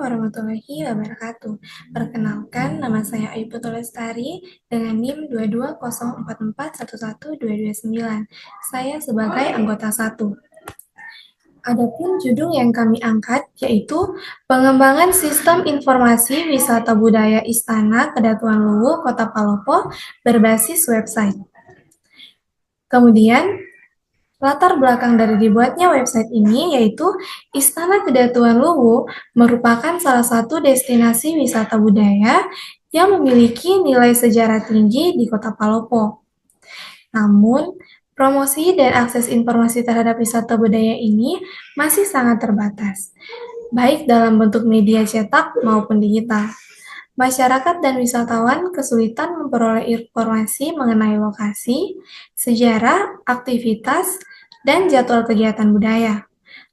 warahmatullahi wabarakatuh. Perkenalkan, nama saya Ayu Putu Lestari dengan NIM 2204411229. Saya sebagai anggota 1. Adapun judul yang kami angkat yaitu pengembangan sistem informasi wisata budaya Istana Kedatuan Luwu Kota Palopo berbasis website. Kemudian, latar belakang dari dibuatnya website ini yaitu Istana Kedatuan Luwu merupakan salah satu destinasi wisata budaya yang memiliki nilai sejarah tinggi di Kota Palopo. Namun, promosi dan akses informasi terhadap wisata budaya ini masih sangat terbatas, baik dalam bentuk media cetak maupun digital. Masyarakat dan wisatawan kesulitan memperoleh informasi mengenai lokasi, sejarah, aktivitas, dan jadwal kegiatan budaya.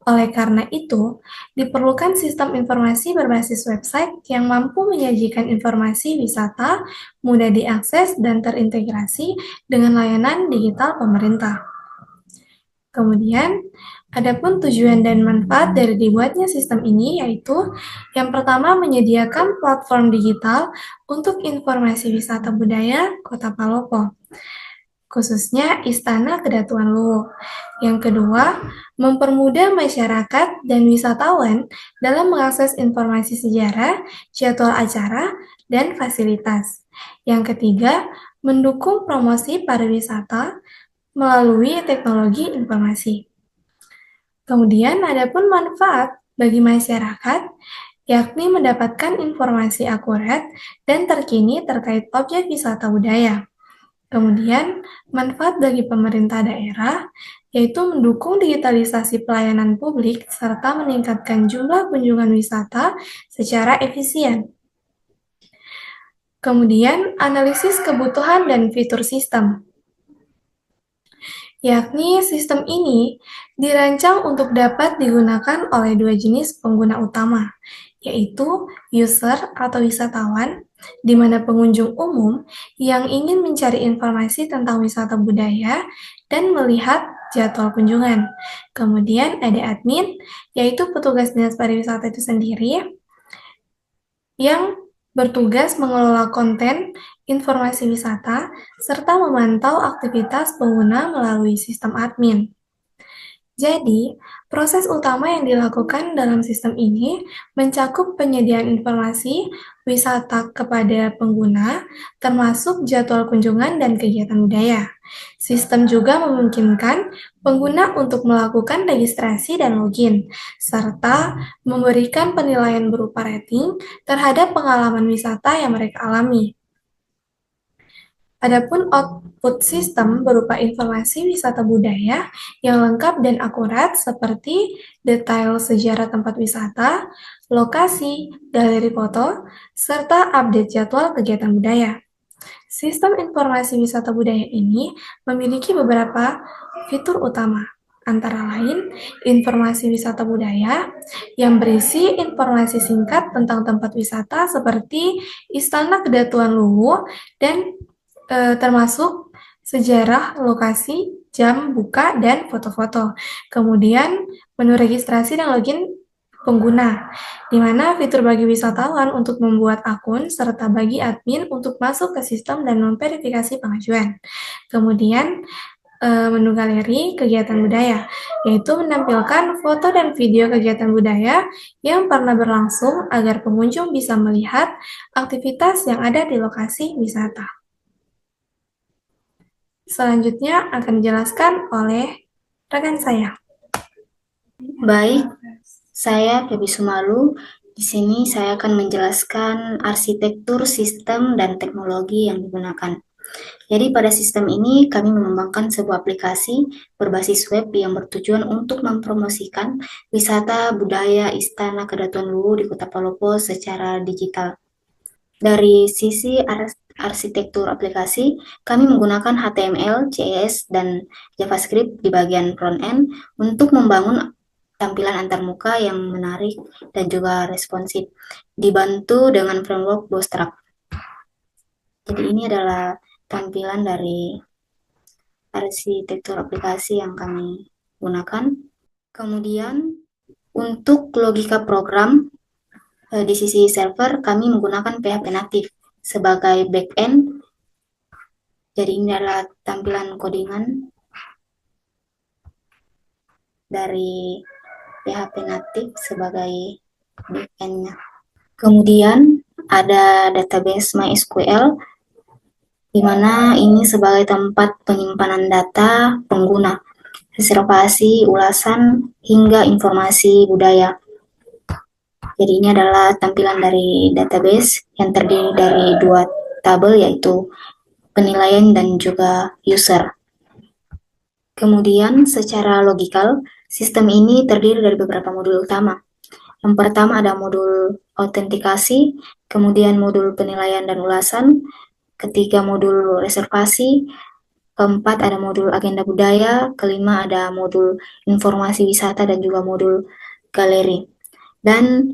Oleh karena itu, diperlukan sistem informasi berbasis website yang mampu menyajikan informasi wisata, mudah diakses, dan terintegrasi dengan layanan digital pemerintah. Kemudian, adapun tujuan dan manfaat dari dibuatnya sistem ini yaitu yang pertama menyediakan platform digital untuk informasi wisata budaya Kota Palopo, khususnya Istana Kedatuan Luwu. Yang kedua, mempermudah masyarakat dan wisatawan dalam mengakses informasi sejarah, jadwal acara, dan fasilitas. Yang ketiga, mendukung promosi pariwisata melalui teknologi informasi. Kemudian, adapun manfaat bagi masyarakat, yakni mendapatkan informasi akurat dan terkini terkait objek wisata budaya. Kemudian, manfaat bagi pemerintah daerah, yaitu mendukung digitalisasi pelayanan publik serta meningkatkan jumlah kunjungan wisata secara efisien. Kemudian, analisis kebutuhan dan fitur sistem, yakni sistem ini dirancang untuk dapat digunakan oleh dua jenis pengguna utama, yaitu user atau wisatawan, di mana pengunjung umum yang ingin mencari informasi tentang wisata budaya dan melihat jadwal kunjungan. Kemudian ada admin, yaitu petugas dinas pariwisata itu sendiri, yang bertugas mengelola konten informasi wisata, serta memantau aktivitas pengguna melalui sistem admin. Jadi, proses utama yang dilakukan dalam sistem ini mencakup penyediaan informasi wisata kepada pengguna, termasuk jadwal kunjungan dan kegiatan budaya. Sistem juga memungkinkan pengguna untuk melakukan registrasi dan login, serta memberikan penilaian berupa rating terhadap pengalaman wisata yang mereka alami. Adapun output sistem berupa informasi wisata budaya yang lengkap dan akurat seperti detail sejarah tempat wisata, lokasi, galeri foto, serta update jadwal kegiatan budaya. Sistem informasi wisata budaya ini memiliki beberapa fitur utama, antara lain informasi wisata budaya yang berisi informasi singkat tentang tempat wisata seperti Istana Kedatuan Luwu dan termasuk sejarah, lokasi, jam buka, dan foto-foto. Kemudian menu registrasi dan login pengguna, di mana fitur bagi wisatawan untuk membuat akun serta bagi admin untuk masuk ke sistem dan memverifikasi pengajuan. Kemudian menu galeri kegiatan budaya, yaitu menampilkan foto dan video kegiatan budaya yang pernah berlangsung agar pengunjung bisa melihat aktivitas yang ada di lokasi wisata. Selanjutnya akan dijelaskan oleh rekan saya. Baik, saya Febi Sumalu. Di sini saya akan menjelaskan arsitektur sistem dan teknologi yang digunakan. Jadi pada sistem ini kami mengembangkan sebuah aplikasi berbasis web yang bertujuan untuk mempromosikan wisata budaya Istana Kedatuan Luwu di Kota Palopo secara digital. Dari sisi arsitektur aplikasi, kami menggunakan HTML, CSS, dan JavaScript di bagian front-end untuk membangun tampilan antarmuka yang menarik dan juga responsif, dibantu dengan framework Bootstrap. Jadi ini adalah tampilan dari arsitektur aplikasi yang kami gunakan. Kemudian untuk logika program, Di sisi server, kami menggunakan PHP native sebagai backend. Jadi ini adalah tampilan codingan dari PHP native sebagai backend-nya. Kemudian ada database MySQL, di mana ini sebagai tempat penyimpanan data pengguna, reservasi, ulasan, hingga informasi budaya. Jadi ini adalah tampilan dari database yang terdiri dari dua tabel, yaitu penilaian dan juga user. Kemudian secara logikal, sistem ini terdiri dari beberapa modul utama. Yang pertama ada modul autentikasi, kemudian modul penilaian dan ulasan, ketiga modul reservasi, keempat ada modul agenda budaya, kelima ada modul informasi wisata dan juga modul galeri. Dan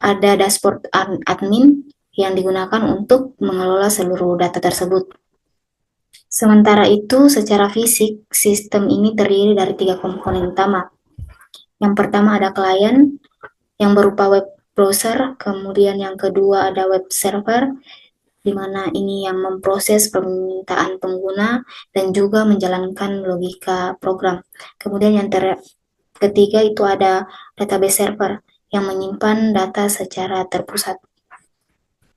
ada dashboard admin yang digunakan untuk mengelola seluruh data tersebut. Sementara itu, secara fisik, sistem ini terdiri dari 3 komponen utama. Yang pertama ada klien yang berupa web browser, kemudian yang kedua ada web server, di mana ini yang memproses permintaan pengguna dan juga menjalankan logika program. Kemudian yang ketiga itu ada database server yang menyimpan data secara terpusat.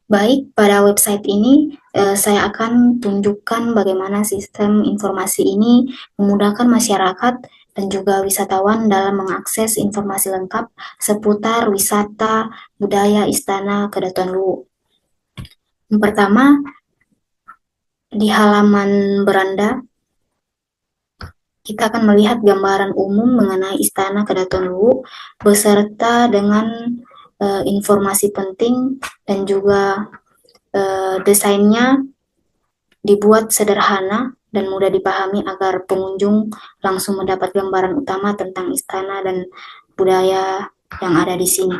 Baik, pada website ini saya akan tunjukkan bagaimana sistem informasi ini memudahkan masyarakat dan juga wisatawan dalam mengakses informasi lengkap seputar wisata budaya Istana Kedatuan Luwu. Yang pertama, di halaman beranda, kita akan melihat gambaran umum mengenai Istana Kedatuan Luwu beserta dengan informasi penting dan juga desainnya dibuat sederhana dan mudah dipahami agar pengunjung langsung mendapat gambaran utama tentang istana dan budaya yang ada di sini.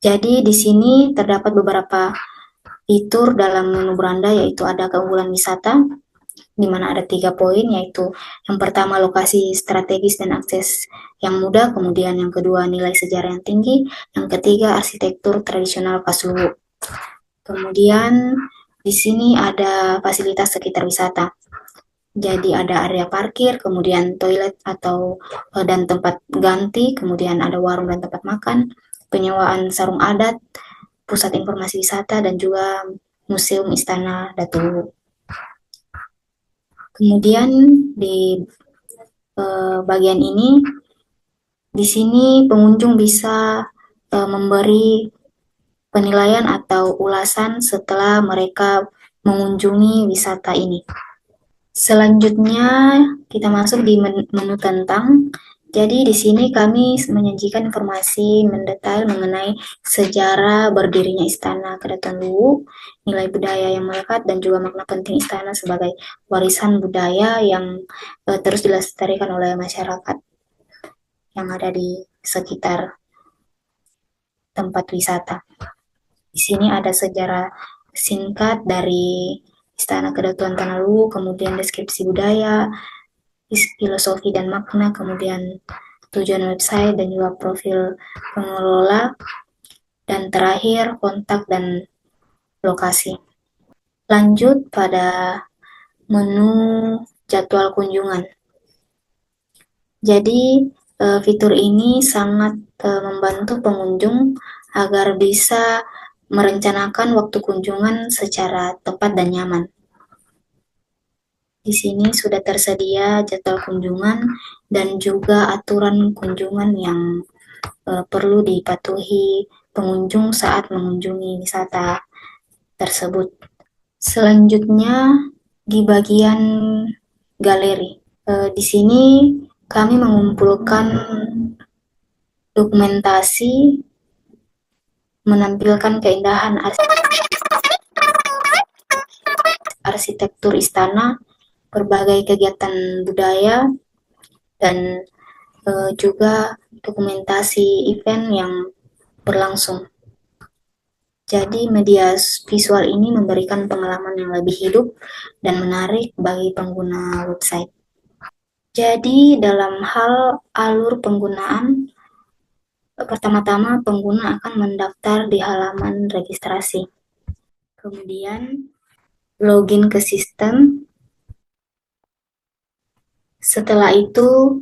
Jadi di sini terdapat beberapa fitur dalam menu beranda, yaitu ada keunggulan wisata, di mana ada 3 poin, yaitu yang pertama lokasi strategis dan akses yang mudah, kemudian yang kedua nilai sejarah yang tinggi, yang ketiga arsitektur tradisional khas Luwu. Kemudian di sini ada fasilitas sekitar wisata. Jadi ada area parkir, kemudian toilet atau dan tempat ganti, kemudian ada warung dan tempat makan, penyewaan sarung adat, pusat informasi wisata, dan juga Museum Istana Datu Luwu. Kemudian di bagian ini, di sini pengunjung bisa memberi penilaian atau ulasan setelah mereka mengunjungi wisata ini. Selanjutnya kita masuk di menu tentang. Jadi di sini kami menyajikan informasi mendetail mengenai sejarah berdirinya Istana Kedatuan Luwu, nilai budaya yang melekat, dan juga makna penting istana sebagai warisan budaya yang terus dilestarikan oleh masyarakat yang ada di sekitar tempat wisata. Di sini ada sejarah singkat dari Istana Kedatuan Tanah Luwu, kemudian deskripsi budaya, filosofi dan makna, kemudian tujuan website dan juga profil pengelola, dan terakhir kontak dan lokasi. Lanjut pada menu jadwal kunjungan. Jadi fitur ini sangat membantu pengunjung agar bisa merencanakan waktu kunjungan secara tepat dan nyaman. Di sini sudah tersedia jadwal kunjungan dan juga aturan kunjungan yang perlu dipatuhi pengunjung saat mengunjungi wisata tersebut. Selanjutnya di bagian galeri. Di sini kami mengumpulkan dokumentasi menampilkan keindahan arsitektur istana, berbagai kegiatan budaya, dan juga dokumentasi event yang berlangsung. Jadi media visual ini memberikan pengalaman yang lebih hidup dan menarik bagi pengguna website. Jadi dalam hal alur penggunaan, pertama-tama pengguna akan mendaftar di halaman registrasi. Kemudian login ke sistem. Setelah itu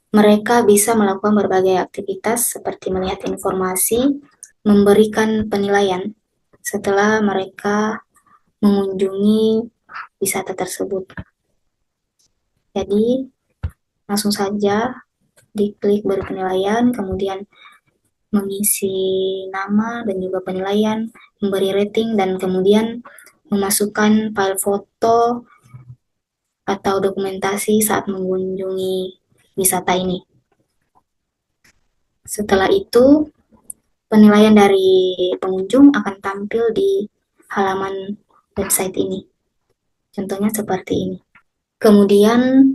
mereka bisa melakukan berbagai aktivitas seperti melihat informasi, memberikan penilaian setelah mereka mengunjungi wisata tersebut. Jadi, langsung saja diklik beri penilaian, kemudian mengisi nama dan juga penilaian, memberi rating, dan kemudian memasukkan file foto atau dokumentasi saat mengunjungi wisata ini. Setelah itu, penilaian dari pengunjung akan tampil di halaman website ini. Contohnya seperti ini. Kemudian,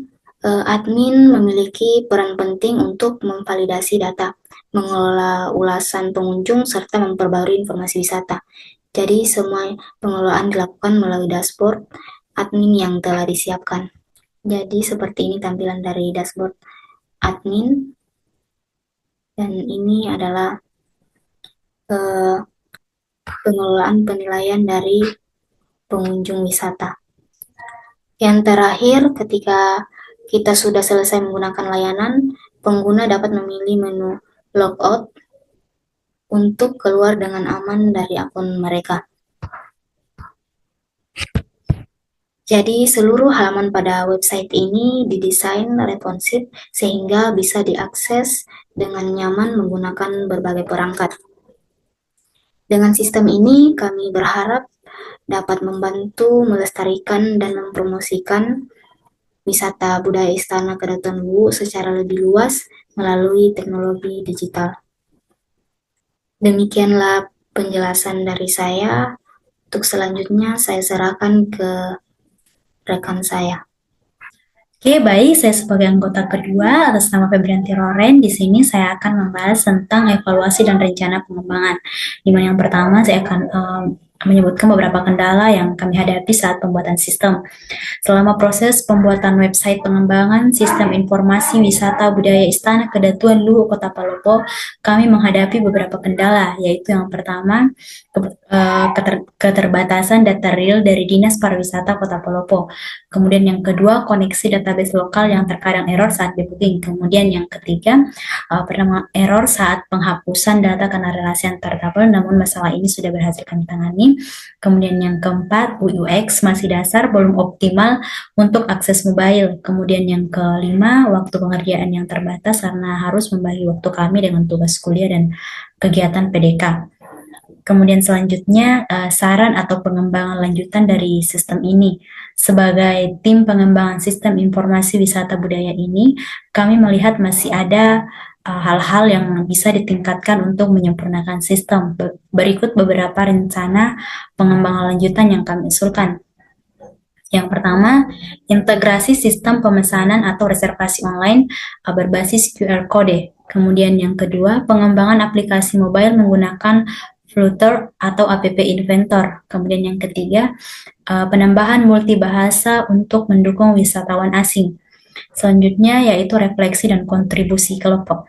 admin memiliki peran penting untuk memvalidasi data, mengelola ulasan pengunjung, serta memperbarui informasi wisata. Jadi, semua pengelolaan dilakukan melalui dashboard admin yang telah disiapkan. Jadi, seperti ini tampilan dari dashboard admin. Dan ini adalah pengelolaan penilaian dari pengunjung wisata. Yang terakhir, ketika kita sudah selesai menggunakan layanan, pengguna dapat memilih menu logout untuk keluar dengan aman dari akun mereka. Jadi, seluruh halaman pada website ini didesain responsif sehingga bisa diakses dengan nyaman menggunakan berbagai perangkat. Dengan sistem ini, kami berharap dapat membantu melestarikan dan mempromosikan wisata budaya Istana Kedaton Luwu secara lebih luas melalui teknologi digital. Demikianlah penjelasan dari saya. Untuk selanjutnya, saya serahkan ke rekan saya. Oke, baik. Saya sebagai anggota kedua atas nama Febrianti Roren, di sini saya akan membahas tentang evaluasi dan rencana pengembangan. Di mana yang pertama saya akan menyebutkan beberapa kendala yang kami hadapi saat pembuatan sistem. Selama proses pembuatan website pengembangan sistem informasi wisata budaya Istana Kedatuan Luwu Kota Palopo, kami menghadapi beberapa kendala, yaitu yang pertama keterbatasan data real dari Dinas Pariwisata Kota Palopo. Kemudian yang kedua, koneksi database lokal yang terkadang error saat debugging. Kemudian yang ketiga, pernah error saat penghapusan data karena relasi antar tabel, namun masalah ini sudah berhasil kami tangani. Kemudian yang keempat, UX masih dasar, belum optimal untuk akses mobile. Kemudian yang kelima, waktu pengerjaan yang terbatas karena harus membagi waktu kami dengan tugas kuliah dan kegiatan PDK. Kemudian selanjutnya, saran atau pengembangan lanjutan dari sistem ini. Sebagai tim pengembangan sistem informasi wisata budaya ini, kami melihat masih ada hal-hal yang bisa ditingkatkan untuk menyempurnakan sistem. Berikut beberapa rencana pengembangan lanjutan yang kami usulkan. Yang pertama, integrasi sistem pemesanan atau reservasi online berbasis QR Code. Kemudian yang kedua, pengembangan aplikasi mobile menggunakan Flutter atau app Inventor. Kemudian yang ketiga, penambahan multibahasa untuk mendukung wisatawan asing. Selanjutnya yaitu refleksi dan kontribusi kelompok.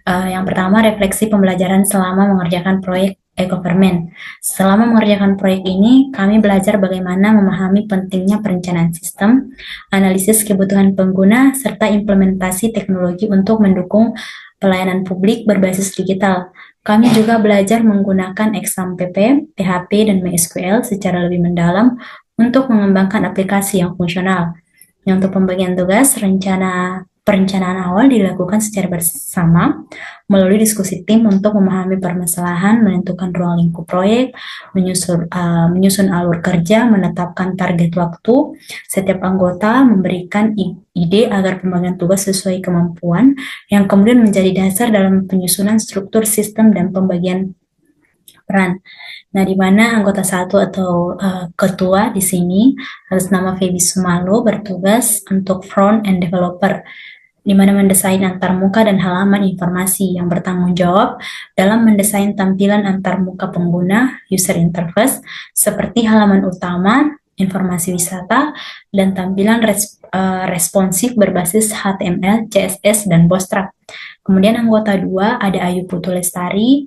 Yang pertama, refleksi pembelajaran selama mengerjakan proyek e-government. Selama mengerjakan proyek ini, kami belajar bagaimana memahami pentingnya perencanaan sistem, analisis kebutuhan pengguna, serta implementasi teknologi untuk mendukung pelayanan publik berbasis digital. Kami juga belajar menggunakan XAMPP, PHP, dan MySQL secara lebih mendalam untuk mengembangkan aplikasi yang fungsional. Untuk pembagian tugas, perencanaan awal dilakukan secara bersama melalui diskusi tim untuk memahami permasalahan, menentukan ruang lingkup proyek, menyusun alur kerja, menetapkan target waktu. Setiap anggota memberikan ide agar pembagian tugas sesuai kemampuan, yang kemudian menjadi dasar dalam penyusunan struktur sistem dan pembagian peran. Nah, di mana anggota satu atau ketua di sini atas nama Febi Sumalo bertugas untuk front and developer, di mana mendesain antarmuka dan halaman informasi, yang bertanggung jawab dalam mendesain tampilan antarmuka pengguna user interface seperti halaman utama, informasi wisata, dan tampilan responsif berbasis HTML, CSS, dan Bootstrap. Kemudian anggota 2 ada Ayu Putu Lestari,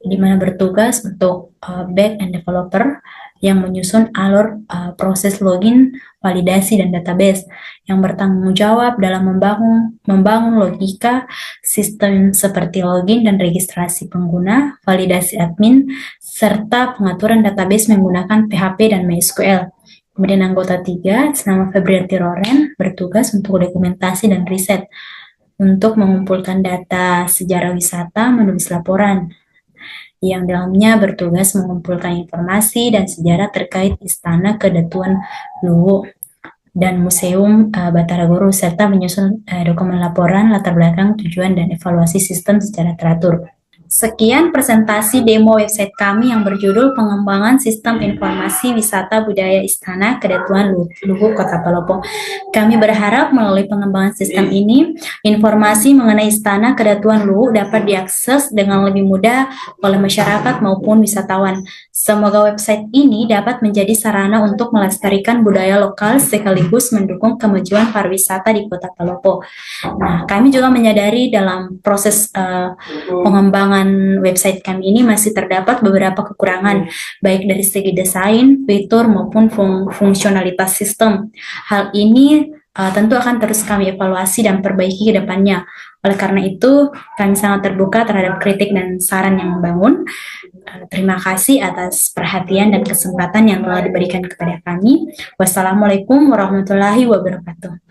di mana bertugas untuk back and developer yang menyusun alur proses login, validasi, dan database, yang bertanggung jawab dalam membangun logika sistem seperti login dan registrasi pengguna, validasi admin, serta pengaturan database menggunakan PHP dan MySQL. Kemudian anggota 3, nama Febrianti Roren, bertugas untuk dokumentasi dan riset, untuk mengumpulkan data sejarah wisata, menulis laporan, yang dalamnya bertugas mengumpulkan informasi dan sejarah terkait Istana Kedatuan Luwu dan Museum Batara Guru, serta menyusun dokumen laporan, latar belakang, tujuan, dan evaluasi sistem secara teratur. Sekian presentasi demo website kami yang berjudul Pengembangan Sistem Informasi Wisata Budaya Istana Kedatuan Luwu Kota Palopo. Kami berharap melalui pengembangan sistem ini, informasi mengenai Istana Kedatuan Luwu dapat diakses dengan lebih mudah oleh masyarakat maupun wisatawan. Semoga website ini dapat menjadi sarana untuk melestarikan budaya lokal sekaligus mendukung kemajuan pariwisata di Kota Palopo. Nah, kami juga menyadari dalam proses pengembangan website kami ini masih terdapat beberapa kekurangan, baik dari segi desain, fitur, maupun fungsionalitas sistem. Hal ini tentu akan terus kami evaluasi dan perbaiki ke depannya. Oleh karena itu, kami sangat terbuka terhadap kritik dan saran yang membangun. Terima kasih atas perhatian dan kesempatan yang telah diberikan kepada kami. Wassalamualaikum warahmatullahi wabarakatuh.